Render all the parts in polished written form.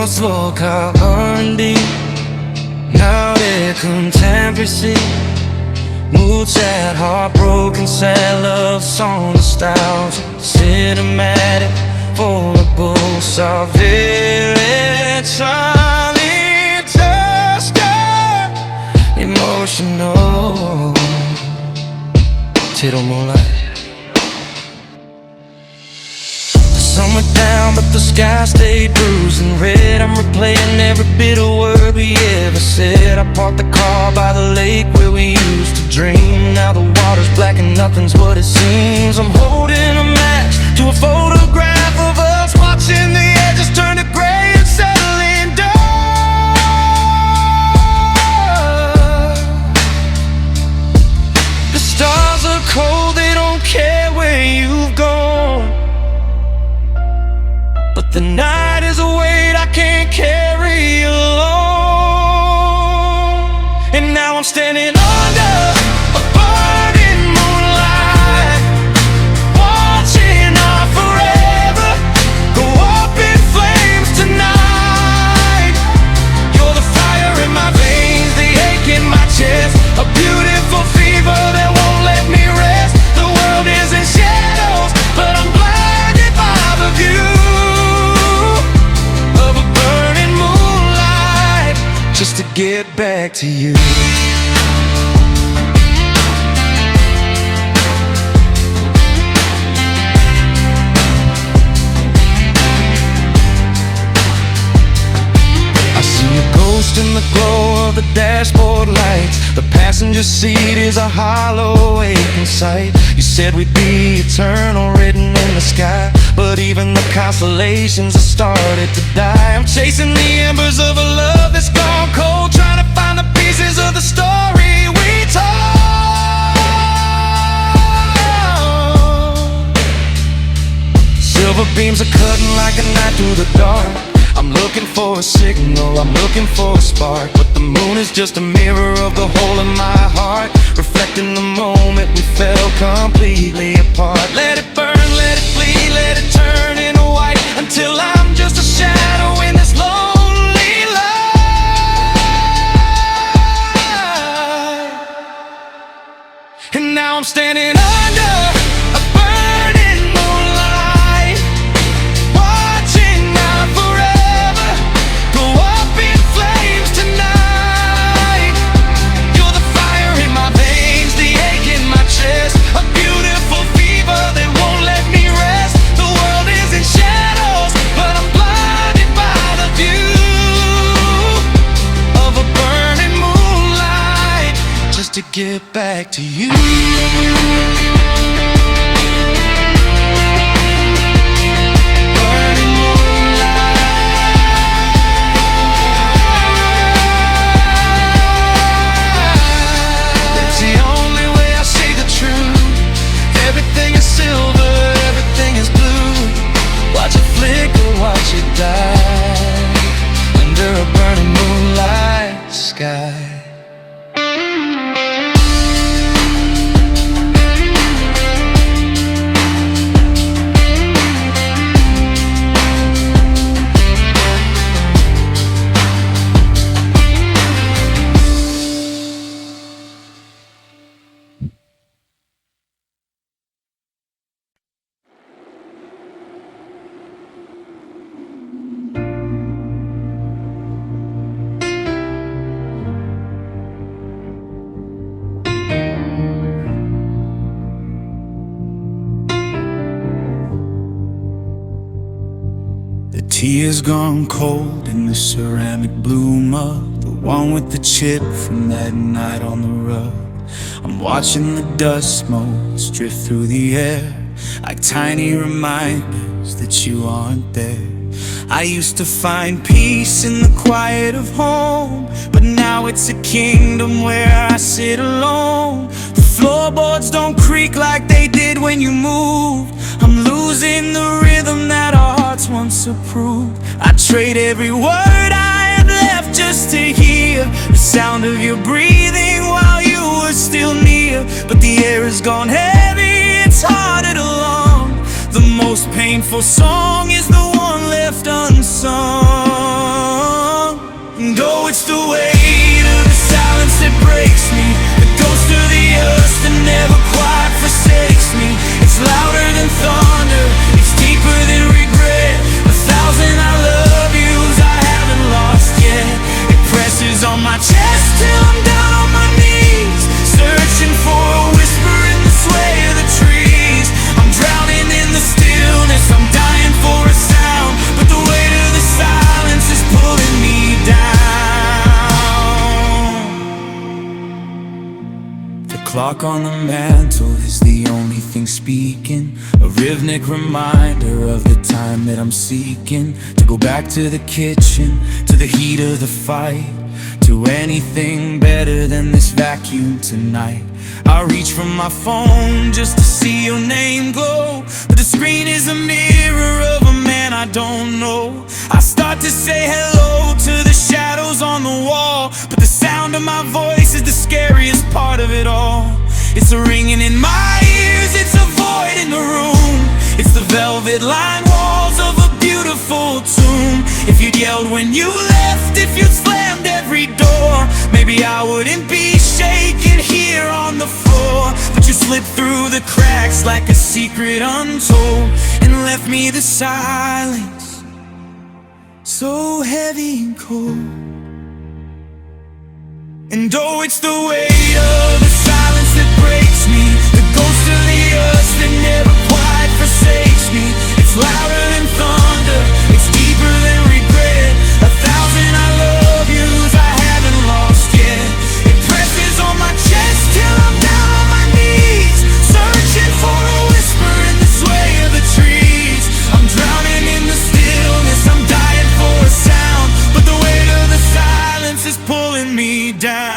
was local R&B. Now they're contemporary. Mood sad, heartbroken, sad love song, nostalgia, cinematic, full of bullshit, Charlie Tusker, emotional. Tittle moonlight. Sun went down, but the sky stayed bruising red. I'm replaying every bit of word we ever said. I parked the car by the lake where we used to dream. Now the water's black and nothing's what it seems. I'm holding a match to a photograph of us, watching the edges turn to gray and settling down. The stars are cold, they don't care where you've gone, but the night is a weight I can't carry alone. And now I'm standing under a burning moonlight, watching our forever go up in flames tonight. You're the fire in my veins, the ache in my chest, a beautiful fever that won't let me rest. The world is in shadows, but I'm blinded by the view of a burning moonlight, just to get back to you. I see a ghost in the glow of the dashboard lights. The passenger seat is a hollow aching sight. You said we'd be eternal, written in the sky, but even the constellations have started to die. I'm chasing the embers of a love that's gone cold, trying to find the pieces of the story we told. Silver beams are cutting like a knife through the dark. I'm looking for a signal, I'm looking for a spark, but the moon is just a mirror of the hole in my heart, reflecting the moment we fell completely apart. Let it burn, let it bleed, let it turn into white, until I'm just a shadow in this lonely light. And now I'm standing under a burning moonlight, watching our forever go up in flames tonight. You're the fire in my veins, the ache in my chest, a beautiful fever that won't let me rest. The world is in shadows, but I'm blinded by the view of a burning moonlight, just to get back to you. Burning moonlight, it's the only way I see the truth. Everything is silver, everything is blue. Watch it flicker, watch it die, under a burning moonlight sky. The tea has gone cold in the ceramic blue mug, the one with the chip from that night on the rug. I'm watching the dust motes drift through the air, like tiny reminders that you aren't there. I used to find peace in the quiet of home, but now it's a kingdom where I sit alone. The floorboards don't creak like they did when you moved. I'm losing the rhythm that our hearts once approved. I trade every word I had left just to hear the sound of your breathing while you were still near. But the air has gone heavy, it's harder to lung. The most painful song is the one left unsung. clock on the mantle is the only thing speaking, a rhythmic reminder of the time that I'm seeking. To go back to the kitchen, to the heat of the fight, to anything better than this vacuum tonight. I reach for my phone just to see your name glow, but the screen is a mirror of a man I don't know. I start to say hello to the shadows on the wall, but the sound of my voice is the scariest part of it all. It's a ringing in my ears, it's a void in the room. It's the velvet lined walls of a beautiful tomb. If you'd yelled when you left, if you'd slammed every door, maybe I wouldn't be shaking here on the floor. But you slipped through the cracks like a secret untold, and left me the silence, so heavy and cold. And oh, it's the weight of the silence that breaks me, the ghost of the us that never quite forsakes me. It's louder than thunder, it's deeper than regret. 1,000 I love yous I haven't lost yet. It presses on my chest till I'm down on my knees, searching for a whisper in the sway of the trees. I'm drowning in the stillness, I'm dying for a sound, but the weight of the silence is pulling me down.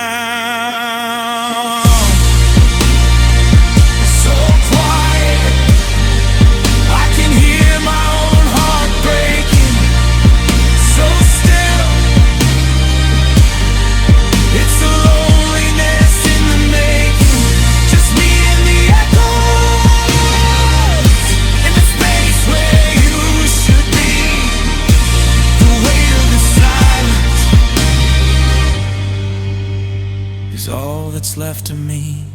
All that's left of me.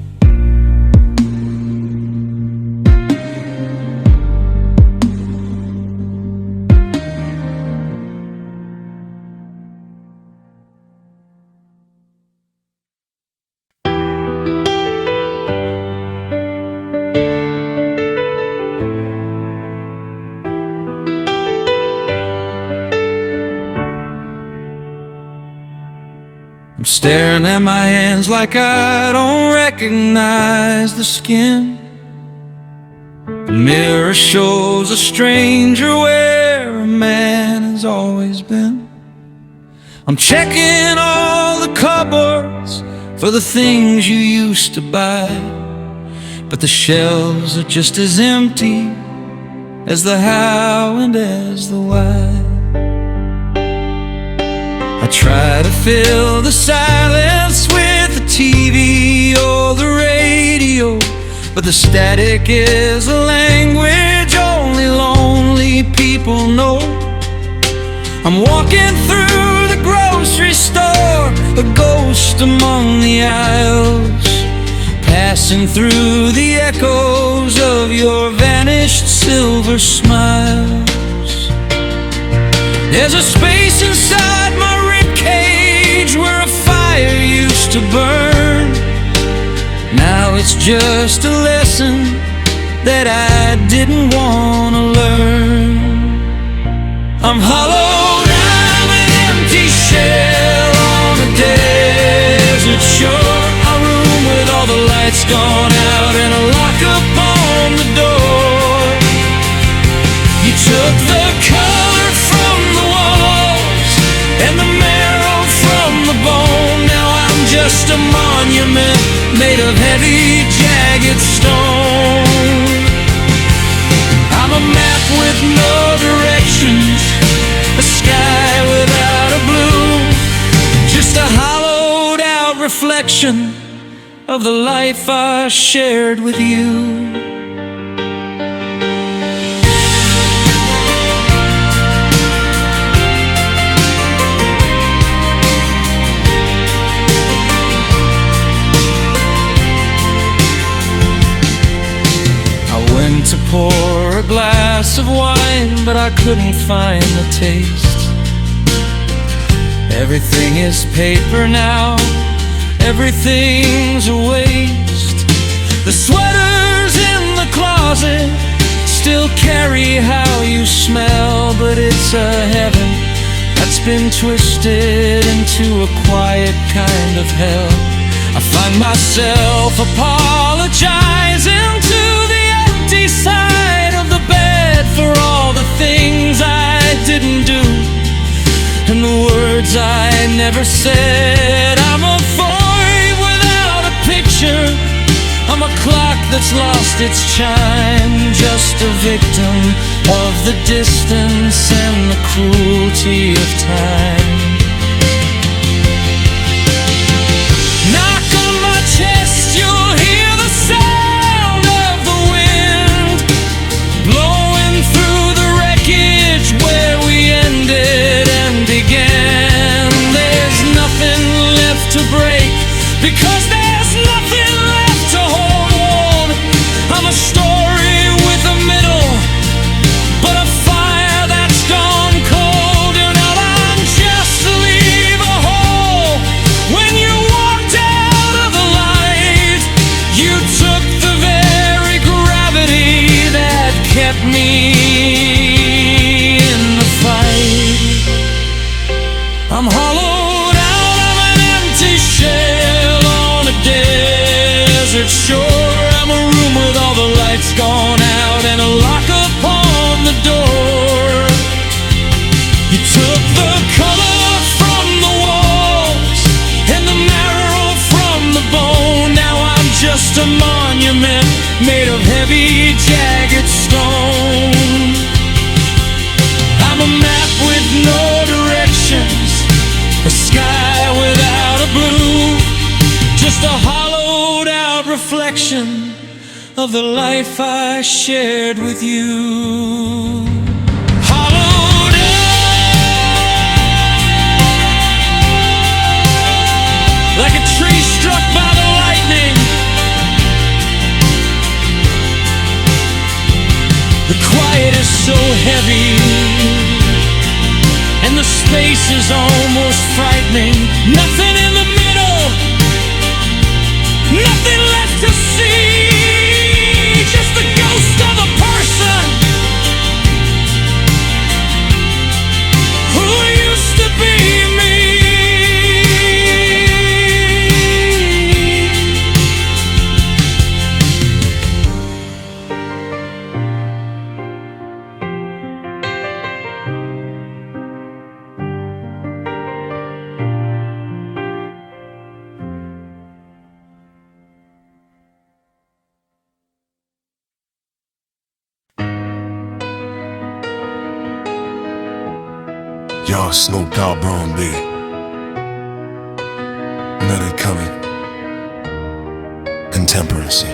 I'm staring at my hands like I don't recognize the skin. The mirror shows a stranger where a man has always been. I'm checking all the cupboards for the things you used to buy, but the shelves are just as empty as the how and as the why. I try to fill the silence with the TV or the radio, but the static is a language only lonely people know. I'm walking through the grocery store, a ghost among the aisles, passing through the echoes of your vanished silver smiles. There's a space inside my ribcage where a fire used to burn. Now it's just a lesson that I didn't want to learn. I'm hollowed, I'm an empty shell on a desert shore. A room with all the lights gone out and a lock upon the door. You took the color from the walls and the marrow from the bone. Now I'm just a monument made of heavy, jagged stone. I'm a map with no directions, a sky without a blue, just a hollowed out reflection of the life I shared with you. To pour a glass of wine, but I couldn't find the taste. Everything is paper now, everything's a waste. The sweaters in the closet still carry how you smell, but it's a heaven that's been twisted into a quiet kind of hell. I find myself apologizing to the empty side of the bed for all the things I didn't do and the words I never said. I'm a void without a picture. I'm a clock that's lost its chime, just a victim of the distance and the cruelty of time. Knock on my chest, you'll hear the sound of the wind blowing through the wreckage where we ended and began. There's nothing left to break because there's nothing left to hold. I'm a story with a middle, but a fire that's gone cold. You're not on just to leave a hole. When you walked out of the light, you took the very gravity that kept me in the fight. I'm hollowed out of an empty shell on a desert shore. I'm a room with all the lights gone out and a lock upon the door. You took the color from the walls and the marrow from the bone. Now I'm just a monument made of heavy, jagged stone. I'm a map with no directions, a sky without a blue, just a hollowed out reflection of the life I shared with you. Hollowed out like a tree struck by the lightning. The quiet is so heavy and the space is almost frightening. Nothing in the middle, nothing left to see, just the ghost of a person who used to be me. Y'all Snoop Dogg, Bron B. Know they coming. Contemporacy.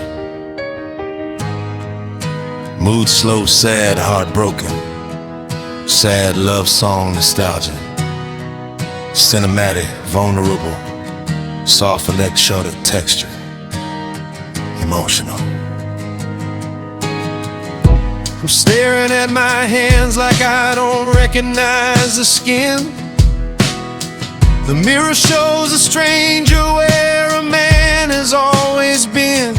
Mood slow, sad, heartbroken. Sad love song nostalgia. Cinematic, vulnerable. Soft electronic texture. Emotional. I'm staring at my hands like I don't recognize the skin. The mirror shows a stranger where a man has always been.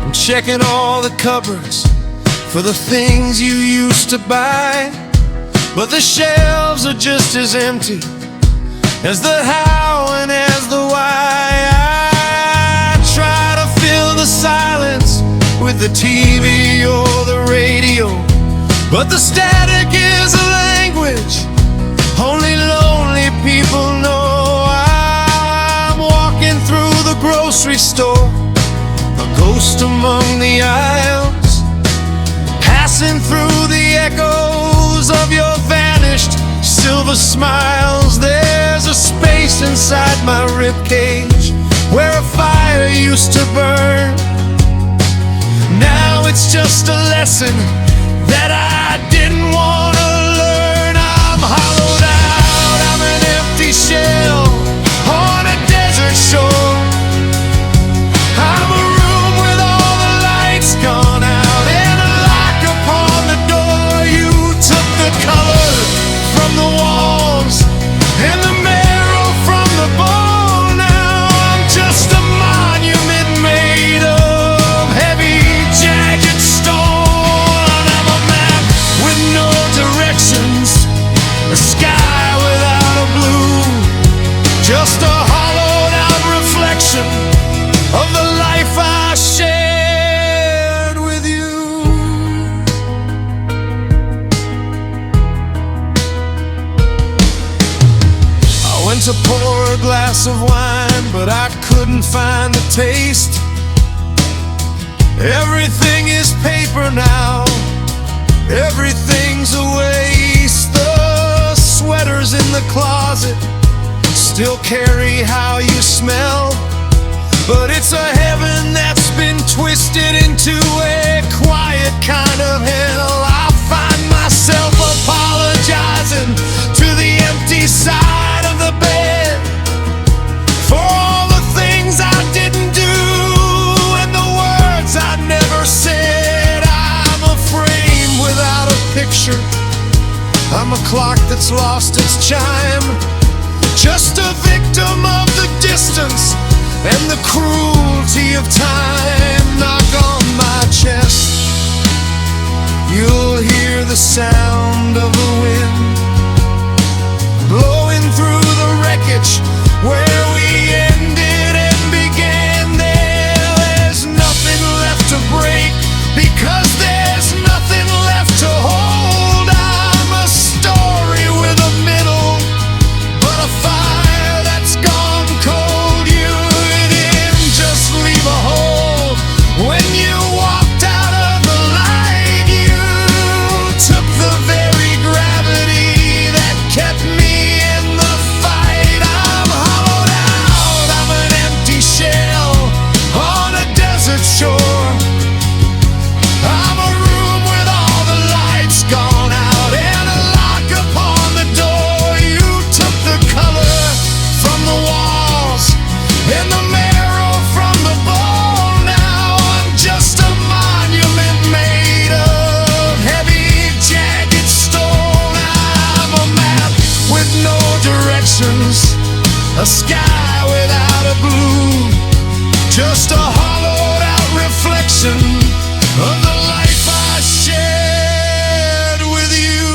I'm checking all the cupboards for the things you used to buy, but the shelves are just as empty as the how and as the why. I try to fill the silence with the TV or the radio, but the static is a language only lonely people know. I'm walking through the grocery store, a ghost among the aisles, passing through the echoes of your vanished silver smiles. There's a space inside my ribcage where a fire used to burn. Now it's just a lesson that I didn't want to learn. I'm hollowed out, I'm an empty shell on a desert shore. I'm a room with all the lights gone out and a lock upon the door. You took the color from the walls and the marrow from the bone. Now I'm just a monument made of heavy, jagged stone. I'm a map with no directions, a to pour a glass of wine, but I couldn't find the taste. Everything is paper now, everything's a waste. The sweaters in the closet still carry how you smell, but it's a heaven that's been twisted into a quiet kind of hell. I find myself apologizing to the empty side of the bed for all the things I didn't do and the words I never said. I'm a frame without a picture, I'm a clock that's lost its chime, just a victim of the distance and the cruelty of time. Knock on my chest, you'll hear the sound of the wind blowing through the wreckage where we ended and began. There's nothing left to break because there's nothing left to hold. I'm a story with a middle, but a fire that's gone cold. You didn't just leave a hole when you walked out of the light. You took the very gravity that kept me in the fight. I'm hollowed out, I'm an empty shell on a desert shore. I'm a room with all the lights gone out and a lock upon the door. You took the color from the walls and the marrow from the bone. Now I'm just a monument made of heavy, jagged stone. I'm a map with no directions, a sky without a blue, just a hollowed out reflection of the life I shared with you.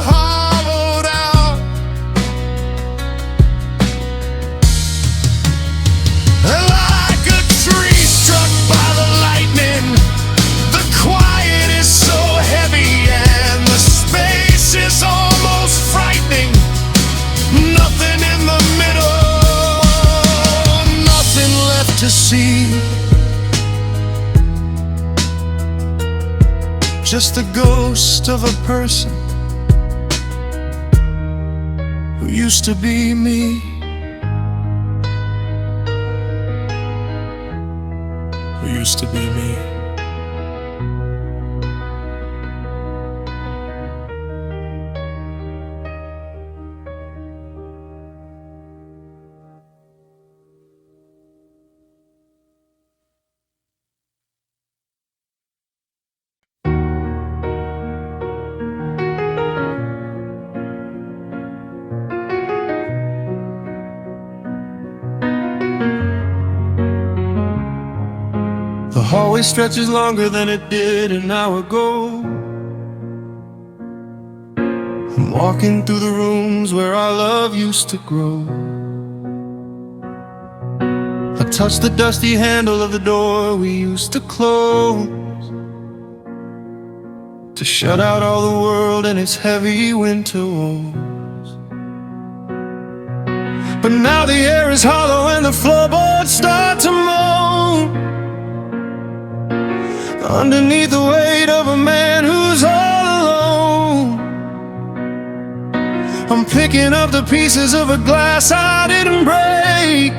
Hollowed out, like a tree struck by the lightning. The quiet is so heavy and the space is almost frightening. Nothing in the middle, nothing left to see, just the ghost of a person who used to be me, who used to be me. The hallway stretches longer than it did an hour ago. I'm walking through the rooms where our love used to grow. I touch the dusty handle of the door we used to close, to shut out all the world and its heavy winter woes. But now the air is hollow and the floorboards start to moan underneath the weight of a man who's all alone. I'm picking up the pieces of a glass I didn't break,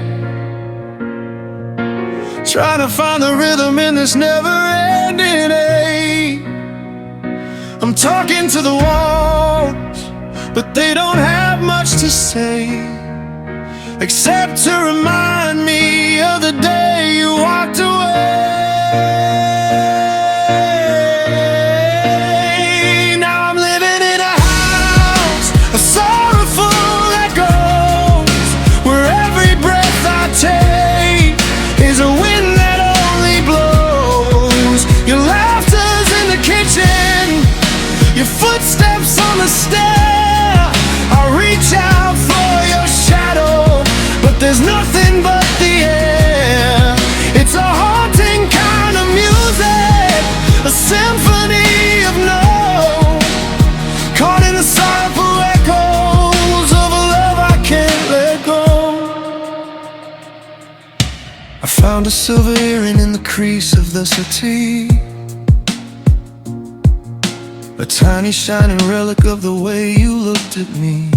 trying to find the rhythm in this never-ending ache. I'm talking to the walls, but they don't have much to say, except to remind me of the day you walked away. Now I'm living in a house, a sorrowful echoes, where every breath I take is a wind that only blows. Your laughter's in the kitchen, your footsteps on the stair. I reach out for your shadow, but there's nothing but the air. It's a haunting kind of music, a symphony of no. Found a silver earring in the crease of the settee, a tiny shining relic of the way you looked at me.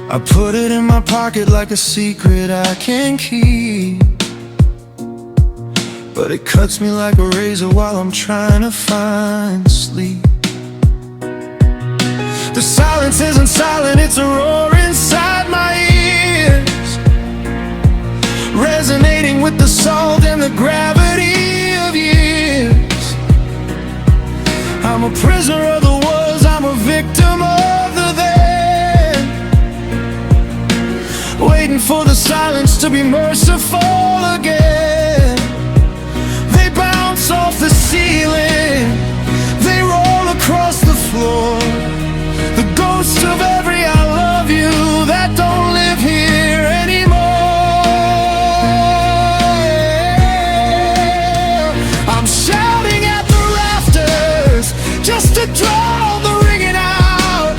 I put it in my pocket like a secret I can't keep, but it cuts me like a razor while I'm trying to find sleep. The silence isn't silent, it's a roar inside my ears, resonating with the salt and the gravity of years. I'm a prisoner of the was, I'm a victim of the then, waiting for the silence to be merciful again. They bounce off the ceiling, they roll across the floor, the ghost of every I love you that don't live here anymore. I'm shouting at the rafters just to draw the ringing out,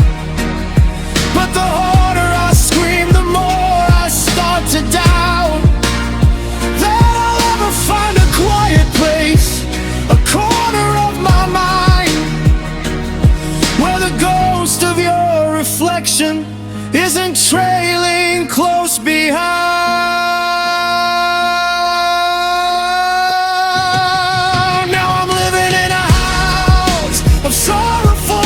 but the harder I scream, the more I start to doubt that I'll ever find a quiet place, a corner of my mind, where the ghost of your reflection isn't trailing close behind. Now I'm living in a house of sorrowful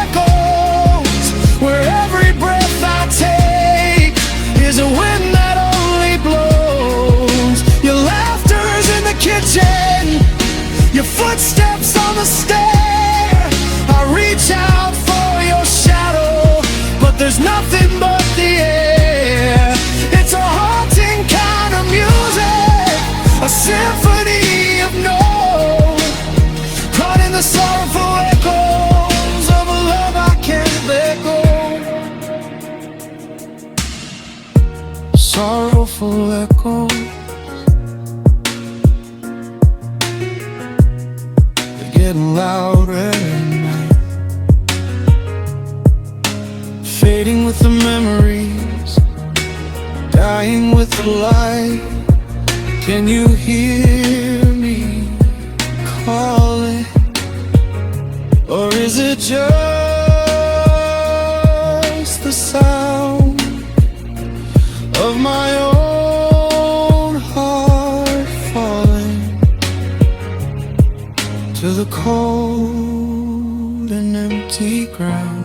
echoes, where every breath I take is a wind that only blows. Your laughter's in the kitchen, your footsteps on the stair. I reach out for your shadow, but there's nothing but the air. It's a haunting kind of music, a symphony of notes, caught in the sorrowful echoes of a love I can't let go. Sorrowful echoes, they're getting louder at night, fading with the memories, dying with the light. Can you hear me calling? Or is it just the sound of my own heart falling to the cold and empty ground?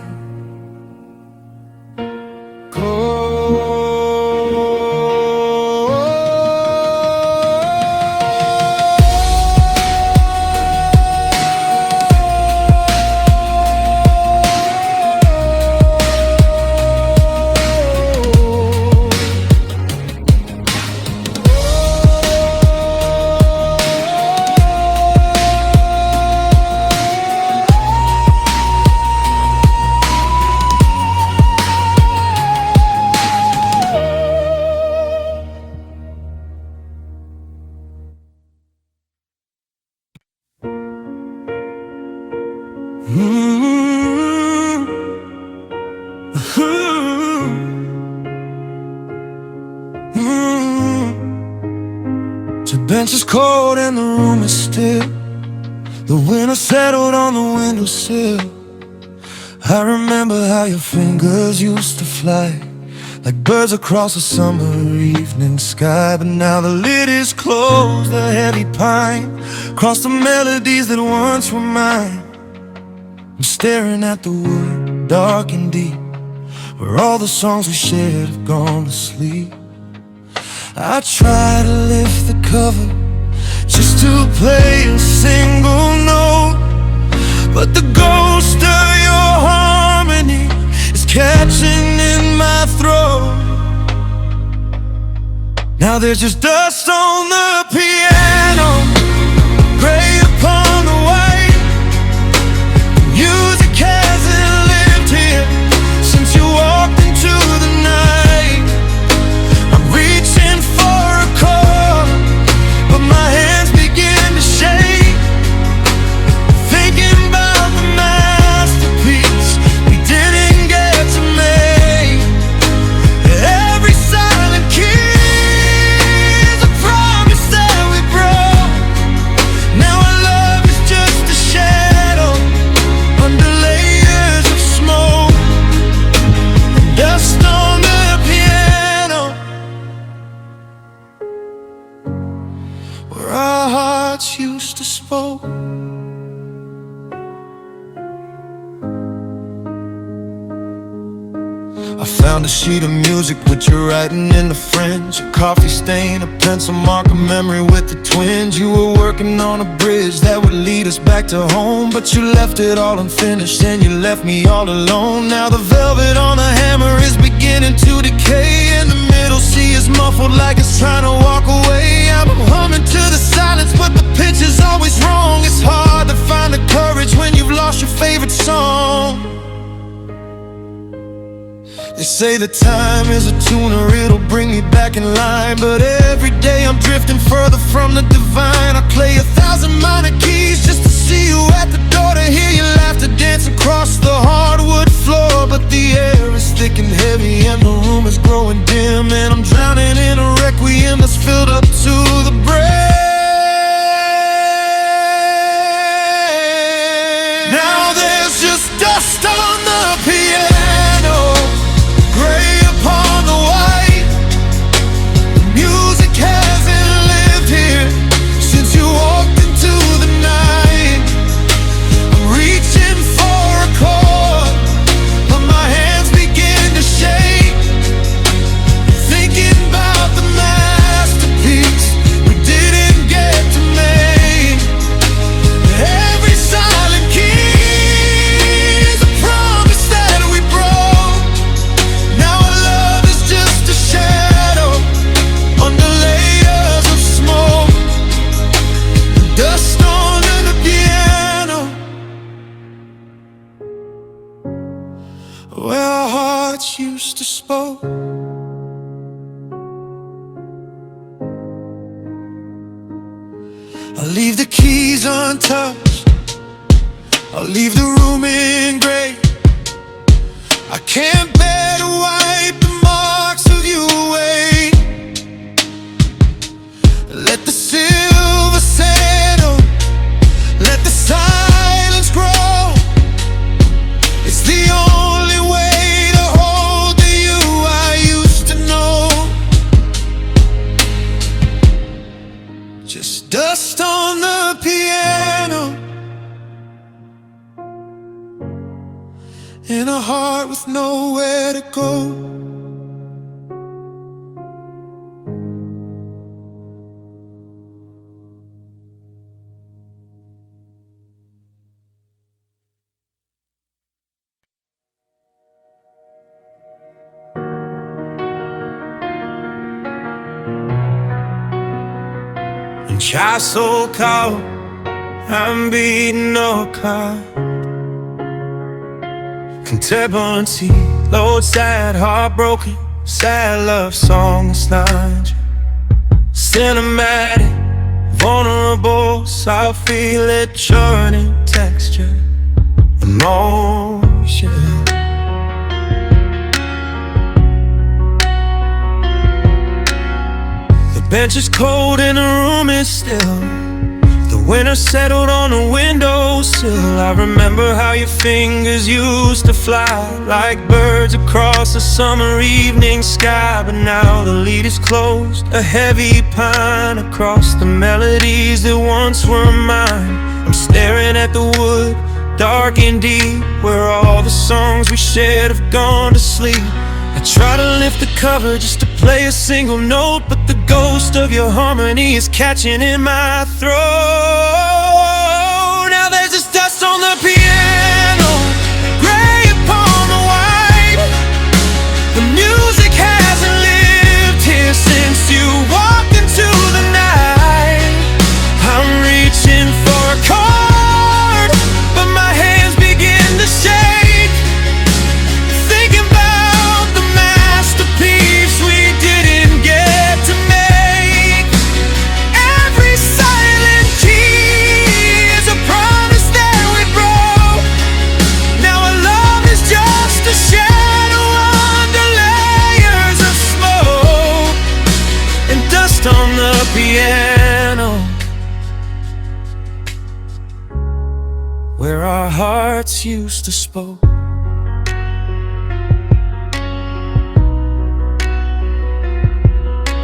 The bench is cold and the room is still, the winter settled on the windowsill. I remember how your fingers used to fly like birds across a summer evening sky. But now the lid is closed, the heavy pine across the melodies that once were mine. I'm staring at the wood, dark and deep, where all the songs we shared have gone to sleep. I try to lift the cover just to play a single note, but the ghost of your harmony is catching in my throat. Now there's just dust on the piano, gray upon the white. Music hasn't lived here since you walked into the night. I'm reaching for a chord, but my hands begin to shake, thinking about the masterpiece we didn't get to make. Every silent key found a sheet of music with your writing in the fringe, a coffee stain, a pencil mark, a memory with the twins. You were working on a bridge that would lead us back to home, but you left it all unfinished and you left me all alone. Now the velvet on the hammer is beginning to decay, and the middle C is muffled like it's trying to walk away. I'm humming to the silence, but the pitch is always wrong. It's hard to find the courage when you've lost your favorite song. They say that time is a tuner, it'll bring me back in line, but every day I'm drifting further from the divine. I play 1,000 minor keys just to see you at the door, to hear your laughter dance across the hardwood floor. But the air is thick and heavy and the room is growing dim, and I'm drowning in a requiem that's filled up to the brim. Now there's just dust on the piano, gray upon the white. The music hasn't lived here since you walked into the night. I'm reaching for a chord, but my hands begin to shake, thinking about the masterpiece we didn't get to make. Every silent key is a promise that we broke. Now our love is just a shadow under layers of smoke, dust under the piano, where our hearts used to spoke. I'll leave the keys untouched, I'll leave the room in gray. I can't bear to wipe the marks of you away. Let the silver settle, let the silence grow. It's the only way to hold the you I used to know. Just dust on the piano, in a heart with nowhere to go. And chai so cold, I'm beating no car. Contemporary, load sad, heartbroken, sad love song, nostalgia. Cinematic, vulnerable, so I feel it churning texture, emotion. The bench is cold and the room is still. The winter settled on the windowsill. I remember how your fingers used to fly like birds across the summer evening sky. But now the lead is closed, a heavy pine across the melodies that once were mine. I'm staring at the wood, dark and deep, where all the songs we shared have gone to sleep. I try to lift the cover just to play a single note, but the ghost of your harmony is catching in my throat. Now there's this dust on the piano, gray upon the white. The music hasn't lived here since you walked into the night. I'm reaching for a chord, but my hands begin to shake, thinking about the masterpiece we didn't get to make. Every silent key is a promise that we broke. Now our love is just a shadow under layers of smoke and dust on the piano, where our hearts used to spoke.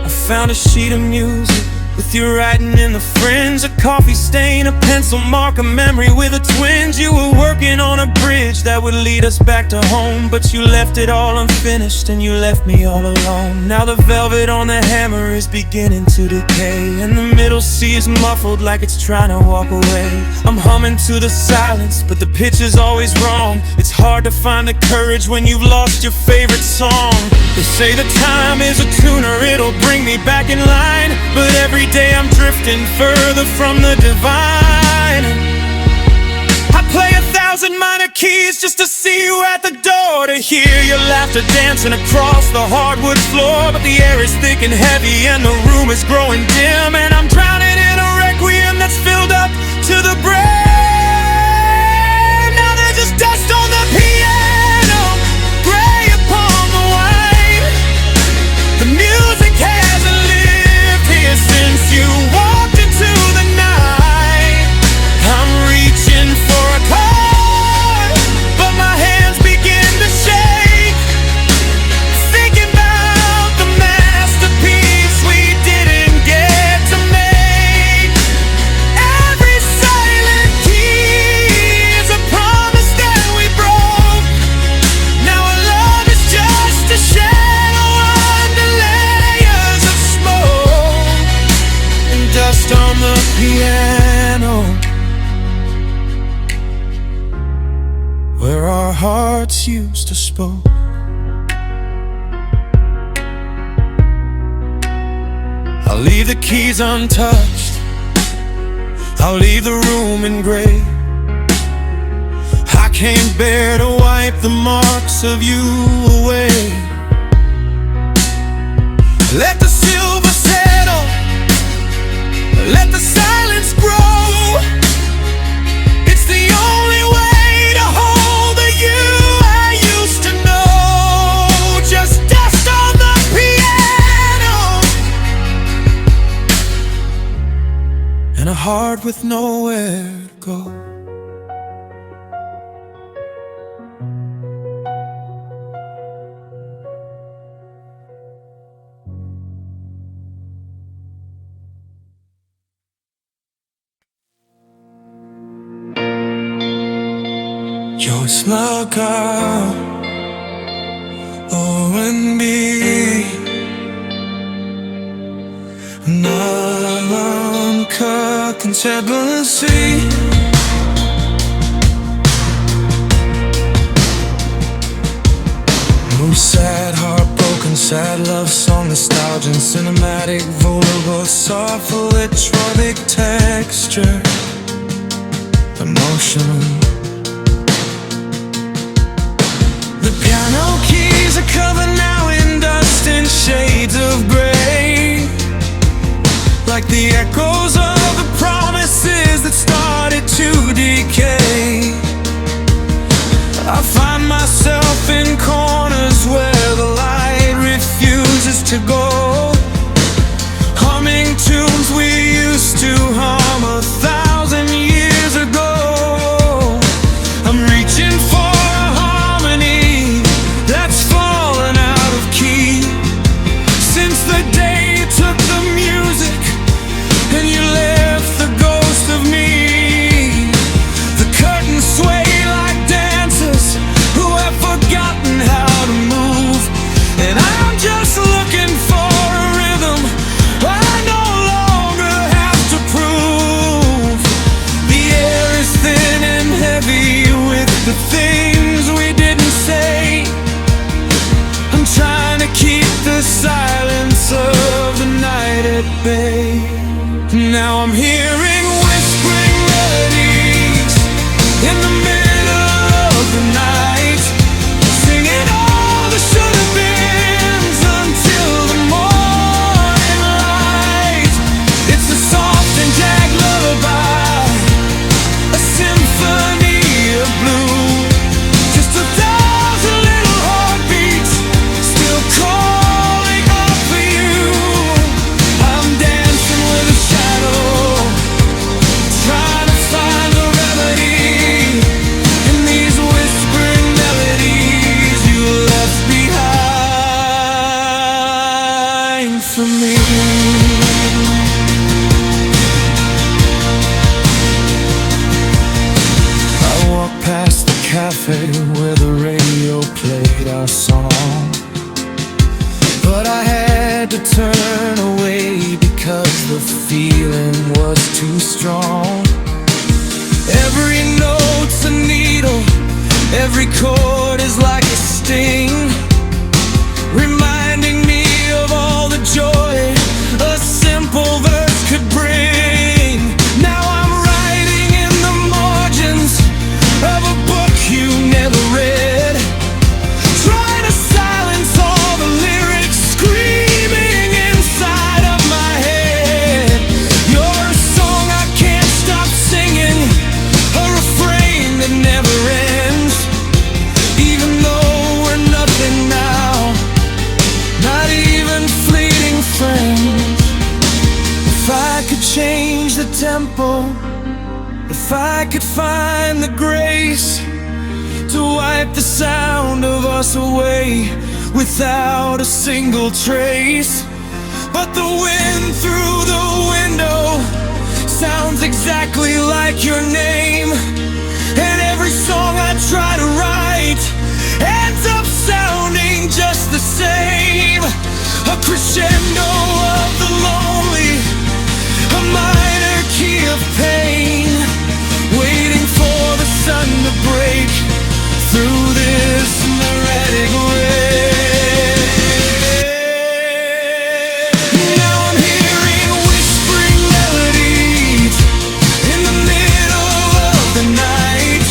I found a sheet of music with with your writing in the fringe, a coffee stain, a pencil mark, a memory with a twinge. You were working on a bridge that would lead us back to home, but you left it all unfinished and you left me all alone. Now the velvet on the hammer is beginning to decay, and the middle C is muffled like it's trying to walk away. I'm humming to the silence, but the pitch is always wrong. It's hard to find the courage when you've lost your favorite song. They say the time is a tuner, it'll bring me back in line, but every day I'm drifting further from the divine. I play 1,000 minor keys just to see you at the door, to hear your laughter dancing across the hardwood floor. But the air is thick and heavy and the room is growing dim, and I'm drowning in a requiem that's filled up to the brim. Now there's just dust on the piano, gray upon the white. The music hasn't lived here since you walked into the night. I'm reaching for a card, but my hands begin to shake, thinking about the masterpiece we didn't get to make. Every silent key is a promise that we broke. Now our love is just a shadow under layers of smoke, and dust on the piano, where our hearts used to spoke. I'll leave the keys untouched, I'll leave the room in gray. I can't bear to wipe the marks of you away. Let the silver settle, let the silence grow. It's the only way to hold the you I used to know. Just dust on the piano, and a heart with nowhere to go. You're a smart girl, R&B, non-cut consistency. Move sad, heartbroken, sad love song, nostalgia and cinematic, vulnerable, soft electronic texture, emotional. The piano keys are covered now in dust and shades of gray, like the echoes of the promises that started to decay. I find myself in corners where the light refuses to go, humming tunes we used to hum 1,000 years ago. I'm reaching for a harmony that's fallen out of key since the day you took the music and you left the ghost of me. The curtains sway like dancers who have forgotten how to move, and I'm just looking for a rhythm I no longer have to prove. The air is thin and heavy with the things we didn't say. I'm trying to keep the silence of the night at bay. Now I'm hearing whispering melodies in the middle of the night, singing all the should-have beens until the morning light. It's a soft and jagged lullaby, a symphony of blue, just 1,000 little heartbeats still calling out for you. I'm dancing with a shadow cafe where the radio played our song, but I had to turn away because the feeling was too strong. Every note's a needle, every chord is like a sting, reminding me of all the joy a simple verse could bring. Now I'm writing in the margins of a book you never read, trying to silence all the lyrics screaming inside of my head. You're a song I can't stop singing, a refrain that never ends, even though we're nothing now, not even fleeting friends. If I could change the tempo, if I could find the grace to wipe the sound of us away without a single trace. But the wind through the window sounds exactly like your name, and every song I try to write ends up sounding just the same. A crescendo of the lonely, a minor key of pain, waiting for the sun to break through this neurotic rain. Now I'm hearing whispering melodies in the middle of the night,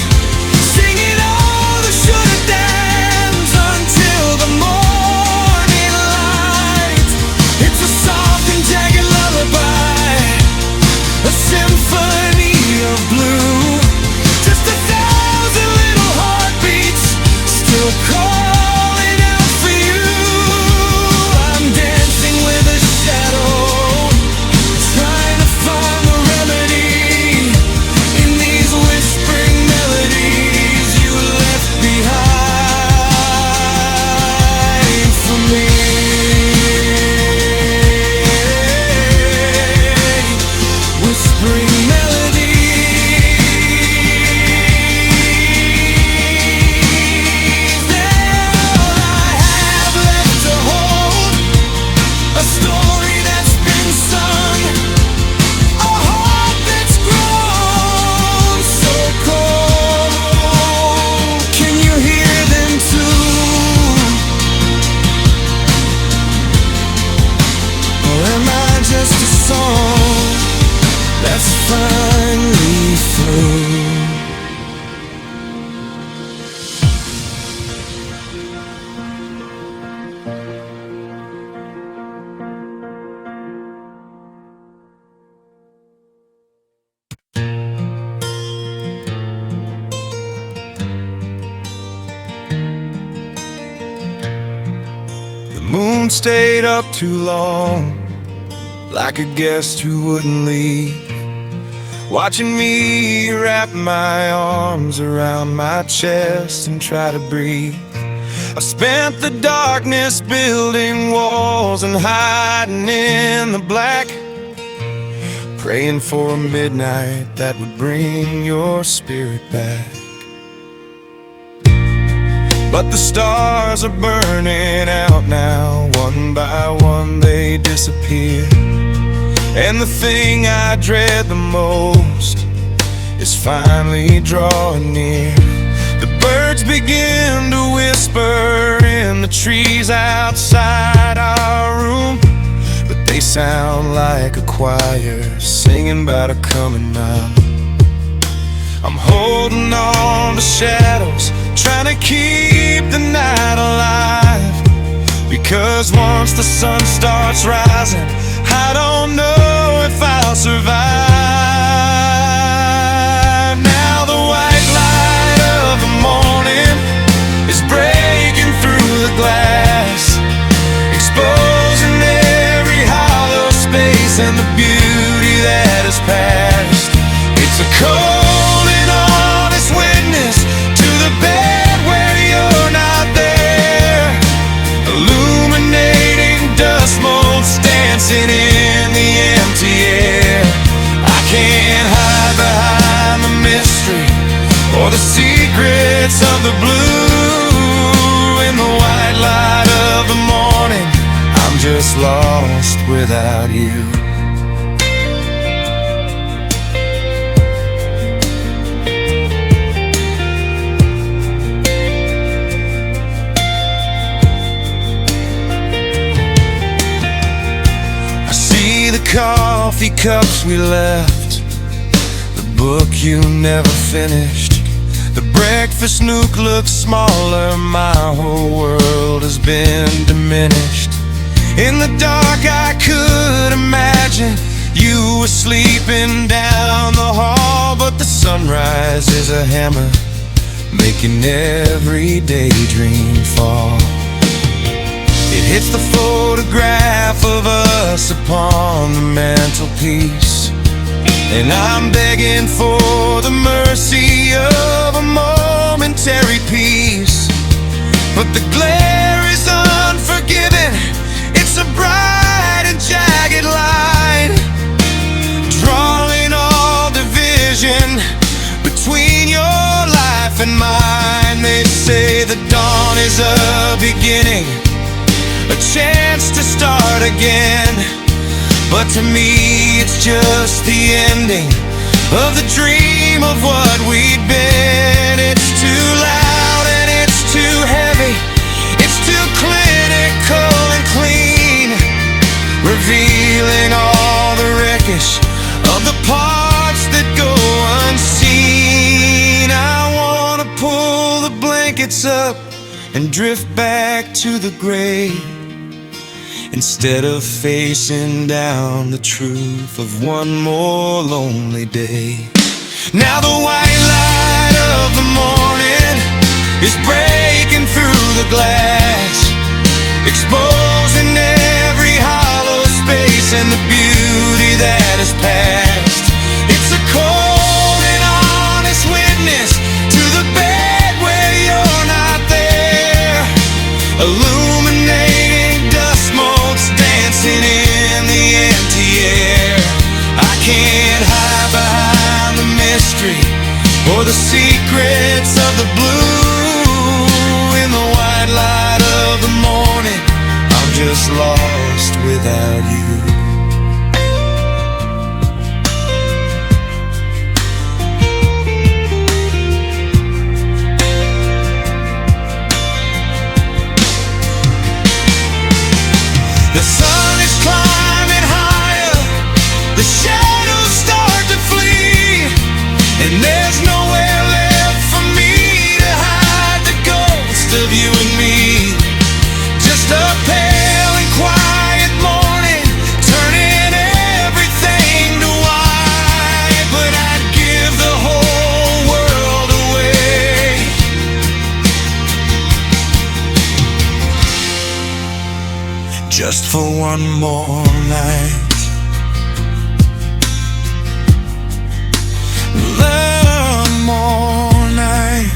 singing all the shoulda dance until the morning light. It's a soft and jagged lullaby, a symphony of blue, just 1,000 little heartbeats still calling out for you. I'm dancing with a shadow, trying to find the remedy in these whispering melodies you left behind for me. Whispering melodies, they're all I have left to hold, a story that's been sung, a heart that's grown so cold. Can you hear them too? Or am I just a song that's finally through? The moon stayed up too long, like a guest who wouldn't leave, watching me wrap my arms around my chest and try to breathe. I spent the darkness building walls and hiding in the black, praying for a midnight that would bring your spirit back. But the stars are burning out now, one by one they disappear, and the thing I dread the most is finally drawing near. The birds begin to whisper in the trees outside our room, but they sound like a choir singing about a coming night. I'm holding on to shadows, trying to keep the night alive, because once the sun starts rising, I don't know if I'll survive. Now the white light of the morning is breaking through the glass, exposing every hollow space and the beauty that has passed. It's a cold and honest witness to the bed where you're not there, illuminating dust motes dancing in the empty air. I can't hide behind the mystery or the secrets of the blue. In the white light of the morning, I'm just lost without you. I see the coffee cups we left, the book you never finished. The breakfast nook looks smaller, my whole world has been diminished. In the dark I could imagine you were sleeping down the hall, but the sunrise is a hammer, making every daydream fall. It hits the photograph of us upon the mantelpiece, and I'm begging for the mercy of a momentary peace. But the glare is unforgiving, it's a bright and jagged line, drawing all division between your life and mine. They say the dawn is a beginning, a chance to start again. But to me it's just the ending of the dream of what we'd been. It's too loud and it's too heavy, it's too clinical and clean, revealing all the wreckage of the parts that go unseen. I wanna pull the blankets up and drift back to the grave, instead of facing down the truth of one more lonely day. Now the white light of the morning is breaking through the glass, exposing every hollow space and the beauty that has passed. It's a cold and honest witness to the bed where you're not there, illuminating dust motes dancing in the empty air. I can't hide behind the mystery or the secrets of the blue. In the white light of the morning, I'm just lost without you. The sun is climbing higher, the shadows start to flee, and there's nowhere left for me to hide the ghost of you and me. Just a pale and quiet morning, turning everything to white. But I'd give the whole world away just for one more night. One more night.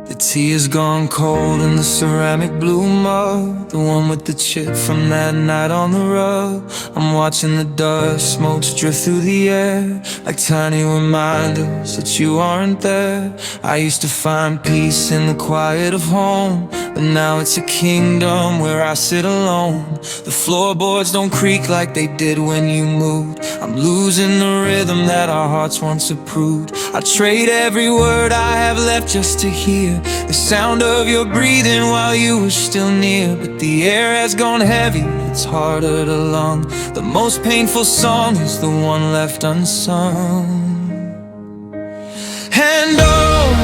The tea has gone cold in the ceramic blue mug, the one with the chip from that night on the rug. I'm watching the dust motes drift through the air, like tiny reminders that you aren't there. I used to find peace in the quiet of home, but now it's a kingdom where I sit alone. The floorboards don't creak like they did when you moved. I'm losing the rhythm that our hearts once approved. I trade every word I have left just to hear the sound of your breathing while you were still near. But the air has gone heavy, it's harder to lung. The most painful song is the one left unsung. And oh,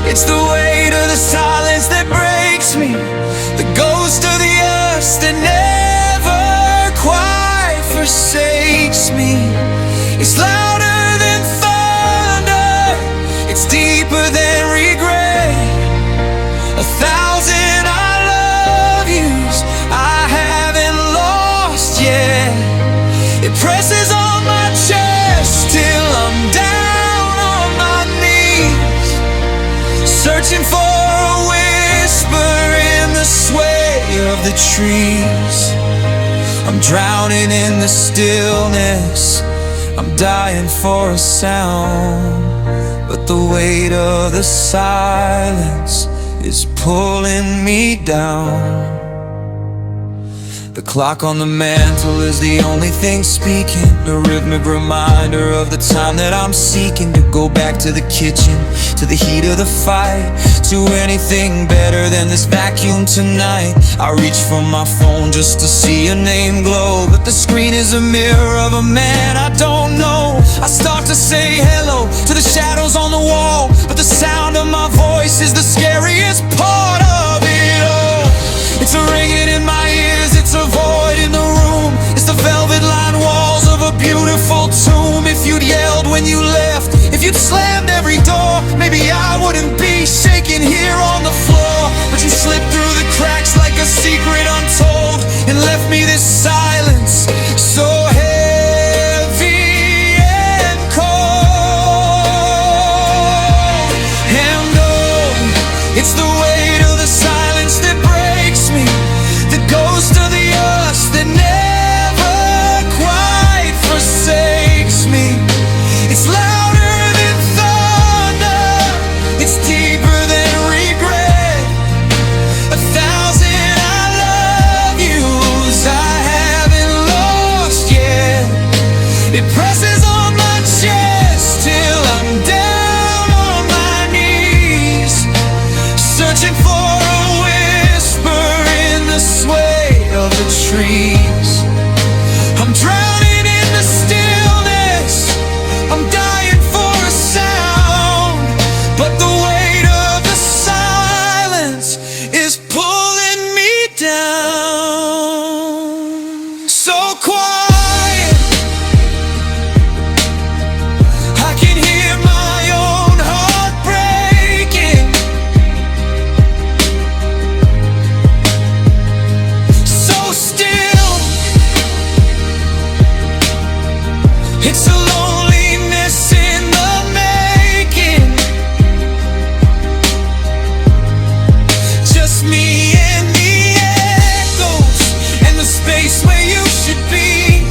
it's the weight of the silence that breaks me, the ghost of the us that never quite forsakes me. It's louder than thunder, searching for a whisper in the sway of the trees. I'm drowning in the stillness, I'm dying for a sound, but the weight of the silence is pulling me down. The clock on the mantle is the only thing speaking, a rhythmic reminder of the time that I'm seeking to go back to the kitchen, to the heat of the fight, to anything better than this vacuum tonight. I reach for my phone just to see a name glow, but the screen is a mirror of a man I don't know. I start to say hello to the shadows on the wall, but the sound of my voice is the scariest part of it all. It's a ringing in my ears, it's a void in the room, it's the velvet-lined walls of a beautiful tomb. If you'd yelled when you left, if you'd slammed every door, maybe I wouldn't be shaking here on the floor. But you slipped through the cracks like a secret untold and left me this silence so heavy and cold. And oh, it's the weight of the silence that breaks me, the ghost of the us that never quite forsakes me. It's louder than thunder, it's deeper than regret. 1,000 I love yous I haven't lost yet. It presses on my chest till I'm down on my knees, searching for a whisper in the sway of the trees. I'm drowning in the stillness, I'm dying for a sound, but the weight of the silence is pulling me down. So quiet, I can hear my own heart breaking. So still, it's a loneliness in the making. Just me and the echoes and the space where you should be.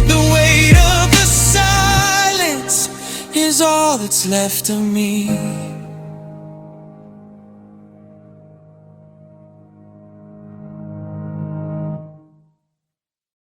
The weight of the silence is all that's left of me.